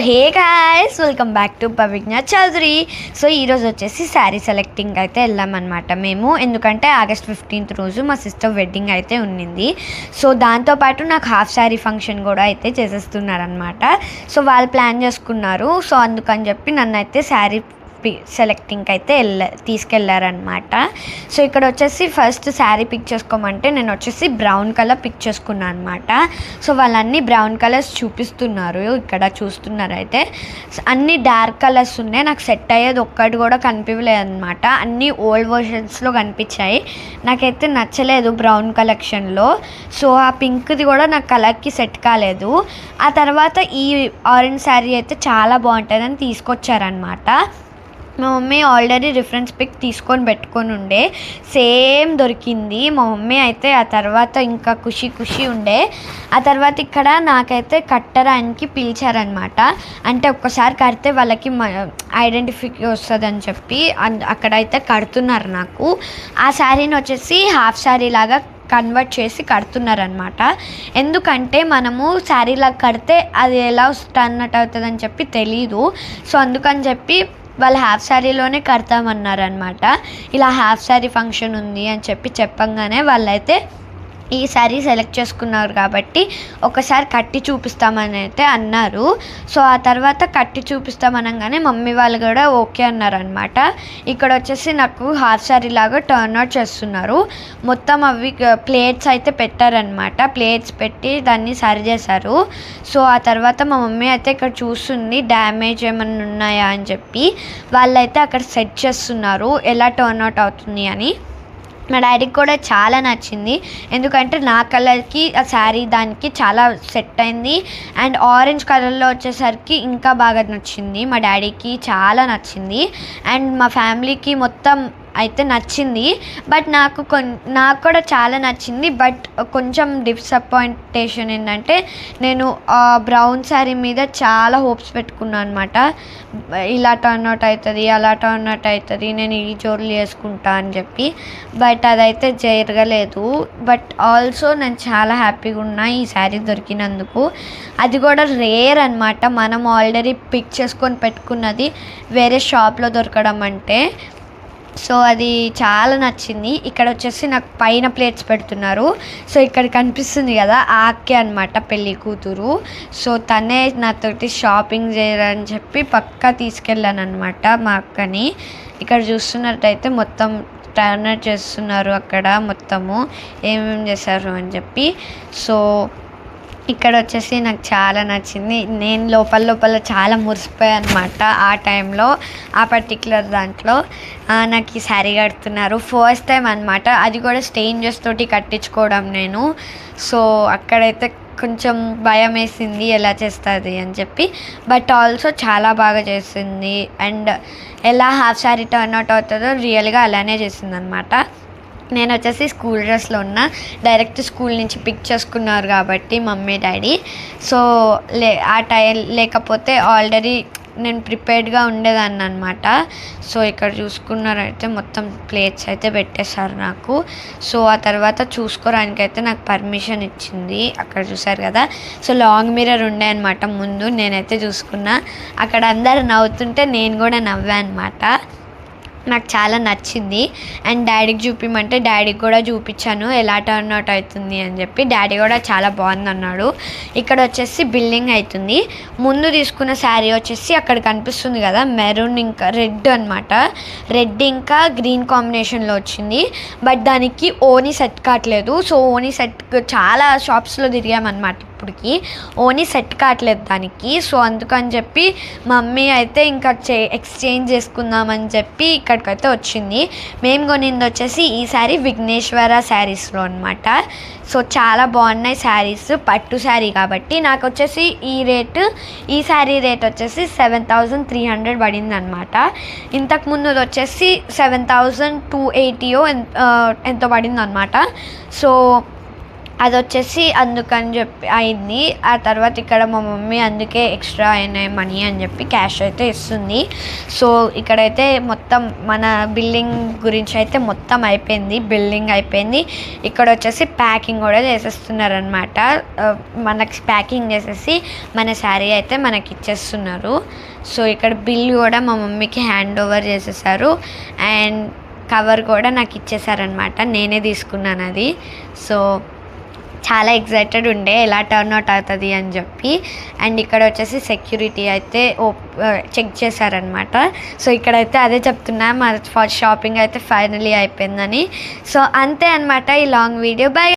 Hey guys, welcome back to Pavignya Chowdary. So ఈరోజు వచ్చేసి sari selecting అయితే వెళ్ళామన్నమాట మేము. ఎందుకంటే ఆగస్ట్ 15th రోజు మా సిస్టర్ వెడ్డింగ్ అయితే ఉన్నింది. సో దాంతోపాటు నాకు హాఫ్ శారీ ఫంక్షన్ కూడా అయితే చేసేస్తున్నారనమాట. సో వాళ్ళు ప్లాన్ చేసుకున్నారు. సో అందుకని చెప్పి నన్ను అయితే శారీ సెలెక్టింగ్కి అయితే తీసుకెళ్ళారనమాట. సో ఇక్కడ వచ్చేసి ఫస్ట్ శారీ పిక్ చేసుకోమంటే నేను వచ్చేసి బ్రౌన్ కలర్ పిక్ చేసుకున్నాను అనమాట. సో వాళ్ళన్నీ బ్రౌన్ కలర్స్ చూపిస్తున్నారు, ఇక్కడ చూస్తున్నారు. అయితే అన్నీ డార్క్ కలర్స్ ఉన్నాయి, నాకు సెట్ అయ్యేది ఒక్కటి కూడా కనిపించలేదు అనమాట. అన్నీ ఓల్డ్ వర్షన్స్లో కనిపించాయి, నాకైతే నచ్చలేదు బ్రౌన్ కలెక్షన్లో. సో ఆ పింక్ది కూడా నాకు కలర్కి సెట్ కాలేదు. ఆ తర్వాత ఈ ఆరెంజ్ శారీ అయితే చాలా బాగుంటుందని తీసుకొచ్చారనమాట. మా మమ్మీ ఆల్రెడీ రిఫరెన్స్ పిక్ తీసుకొని పెట్టుకొని ఉండే, సేమ్ దొరికింది. మా మమ్మీ అయితే ఆ తర్వాత ఇంకా ఖుషి ఉండే. ఆ తర్వాత ఇక్కడ నాకైతే కట్టడానికి పిలిచారనమాట. అంటే ఒక్కసారి కడితే వాళ్ళకి ఐడెంటిఫై వస్తుందని చెప్పి అక్కడైతే కడుతున్నారు నాకు. ఆ శారీని వచ్చేసి హాఫ్ శారీ లాగా కన్వర్ట్ చేసి కడుతున్నారనమాట. ఎందుకంటే మనము శారీలాగా కడితే అది ఎలా అన్నట్టు అవుతుందని చెప్పి తెలీదు. సో అందుకని చెప్పి వాళ్ళు హాఫ్ శారీలోనే కడతామన్నారనమాట. ఇలా హాఫ్ శారీ ఫంక్షన్ ఉంది అని చెప్పంగానే వాళ్ళైతే ఈ శారీ సెలెక్ట్ చేసుకున్నారు కాబట్టి ఒకసారి కట్టి చూపిస్తామని అయితే అన్నారు. సో ఆ తర్వాత కట్టి చూపిస్తామనగానే మమ్మీ వాళ్ళు కూడా ఓకే అన్నారనమాట. ఇక్కడ వచ్చేసి నాకు హాఫ్ శారీ లాగా టర్న్ అవుట్ చేస్తున్నారు. మొత్తం అవి ప్లేట్స్ అయితే పెట్టారనమాట. ప్లేట్స్ పెట్టి దాన్ని సరి చేశారు. సో ఆ తర్వాత మా మమ్మీ అయితే ఇక్కడ చూస్తుంది డ్యామేజ్ ఏమన్నా ఉన్నాయా అని చెప్పి. వాళ్ళైతే అక్కడ సెట్ చేస్తున్నారు ఎలా టర్న్ అవుట్ అవుతుంది అని. మా డాడీకి కూడా చాలా నచ్చింది, ఎందుకంటే నా కలర్కి ఆ శారీ దానికి చాలా సెట్ అయింది. అండ్ ఆరెంజ్ కలర్లో వచ్చేసరికి ఇంకా బాగా నచ్చింది, మా డాడీకి చాలా నచ్చింది. అండ్ మా ఫ్యామిలీకి మొత్తం అయితే నచ్చింది. బట్ నాకు కూడా చాలా నచ్చింది. బట్ కొంచెం డిసప్పాయింటేషన్ ఏంటంటే నేను బ్రౌన్ శారీ మీద చాలా హోప్స్ పెట్టుకున్నాను అనమాట. ఇలా టర్న్ అవుట్ అవుతుంది, అలా టర్న్ అవుట్ అవుతుంది, నేను ఈ జోర్లు వేసుకుంటా అని చెప్పి. బట్ అదైతే జరగలేదు. బట్ ఆల్సో నేను చాలా హ్యాపీగా ఉన్నా ఈ శారీ దొరికినందుకు. అది కూడా రేర్ అనమాట, మనం ఆల్రెడీ పిక్ చేసుకొని పెట్టుకున్నది వేరే షాప్లో దొరకడం అంటే. సో అది చాలా నచ్చింది. ఇక్కడ వచ్చేసి నాకు పైన ప్లేట్స్ పెడుతున్నారు. సో ఇక్కడ కనిపిస్తుంది కదా ఆ అక్కే అనమాట పెళ్ళి కూతురు. సో తనే నాతోటి షాపింగ్ చేయరని చెప్పి పక్కా తీసుకెళ్ళాను అనమాట మా అక్కని. ఇక్కడ చూస్తున్నట్టయితే మొత్తం టర్న్ చేస్తున్నారు అక్కడ మొత్తము ఏమేమి చేశారు అని చెప్పి. సో ఇక్కడ వచ్చేసి నాకు చాలా నచ్చింది. నేను లోపల చాలా మురిసిపోయాను అనమాట ఆ టైంలో, ఆ పర్టిక్యులర్ దాంట్లో. నాకు ఈ శారీ కడుతున్నారు ఫస్ట్ టైం అనమాట, అది కూడా స్టేంజర్స్ తోటి కట్టించుకోవడం నేను. సో అక్కడైతే కొంచెం భయం వేసింది ఎలా చేస్తుంది అని చెప్పి. బట్ ఆల్సో చాలా బాగా చేసింది. అండ్ ఎలా హాఫ్ శారీ టర్న్ అవుట్ అవుతుందో రియల్గా అలానే చేసింది అనమాట. నేను వచ్చేసి స్కూల్ డ్రెస్లో ఉన్న, డైరెక్ట్ స్కూల్ నుంచి పిక్ చేసుకున్నారు కాబట్టి మమ్మీ డాడీ. సో ఆ టైం లేకపోతే ఆల్రెడీ నేను ప్రిపేర్డ్గా ఉండేదాన్ని అనమాట. సో ఇక్కడ చూసుకున్నారైతే మొత్తం ప్లేట్స్ అయితే పెట్టేశారు నాకు. సో ఆ తర్వాత చూసుకోవడానికి అయితే నాకు పర్మిషన్ ఇచ్చింది. అక్కడ చూసారు కదా, సో లాంగ్ మిర్రర్ ఉండే అనమాట ముందు, నేనైతే చూసుకున్నా. అక్కడ అందరు నవ్వుతుంటే నేను కూడా నవ్వా అనమాట. నాకు చాలా నచ్చింది. అండ్ డాడీకి చూపించమంటే డాడీకి కూడా చూపించాను ఎలా టర్న్ అవుట్ అవుతుంది అని చెప్పి. డాడీ కూడా చాలా బాగుంది అన్నాడు. ఇక్కడ వచ్చేసి బిల్డింగ్ అవుతుంది. ముందు తీసుకున్న శారీ వచ్చేసి అక్కడ కనిపిస్తుంది కదా మెరూన్ ఇంకా రెడ్ అనమాట. రెడ్ ఇంకా గ్రీన్ కాంబినేషన్లో వచ్చింది. బట్ దానికి ఓనీ సెట్ కావట్లేదు. సో ఓనీ సెట్ చాలా షాప్స్లో తిరిగామన్నమాట, ఇప్పటికి ఓనీ సెట్ కావట్లేదు దానికి. సో అందుకని చెప్పి మమ్మీ అయితే ఇంకా ఎక్స్చేంజ్ చేసుకుందామని చెప్పి ఇక్కడికైతే వచ్చింది. మేము కొనింది వచ్చేసి ఈ శారీ విఘ్నేశ్వర శారీస్లో అనమాట. సో చాలా బాగున్నాయి శారీస్, పట్టు శారీ కాబట్టి. నాకు వచ్చేసి ఈ శారీ రేట్ వచ్చేసి 7,300 పడింది అనమాట. ఇంతకుముందు వచ్చేసి 7,280 ఎంతో పడింది అనమాట. సో అది వచ్చేసి అందుకని చెప్పి అయింది. ఆ తర్వాత ఇక్కడ మా మమ్మీ అందుకే ఎక్స్ట్రా అయినాయి మనీ అని చెప్పి క్యాష్ అయితే ఇస్తుంది. సో ఇక్కడైతే మొత్తం మన బిల్లింగ్ గురించి అయితే మొత్తం అయిపోయింది, బిల్లింగ్ అయిపోయింది. ఇక్కడ వచ్చేసి ప్యాకింగ్ కూడా చేసేస్తున్నారనమాట. మనకి ప్యాకింగ్ చేసేసి మన శారీ అయితే మనకి ఇచ్చేస్తున్నారు. సో ఇక్కడ బిల్ కూడా మా మమ్మీకి హ్యాండ్ ఓవర్ చేసేసారు అండ్ కవర్ కూడా నాకు ఇచ్చేసారనమాట. నేనే తీసుకున్నాను అది. సో చాలా ఎక్సైటెడ్ ఉండే ఎలా టర్న్ అవుట్ అవుతుంది అని చెప్పి. అండ్ ఇక్కడ వచ్చేసి సెక్యూరిటీ అయితే చెక్ చేశారనమాట. సో ఇక్కడైతే అదే చెప్తున్నా, మా షాపింగ్ అయితే ఫైనలీ అయిపోయిందని. సో అంతే అనమాట ఈ లాంగ్ వీడియో. బై.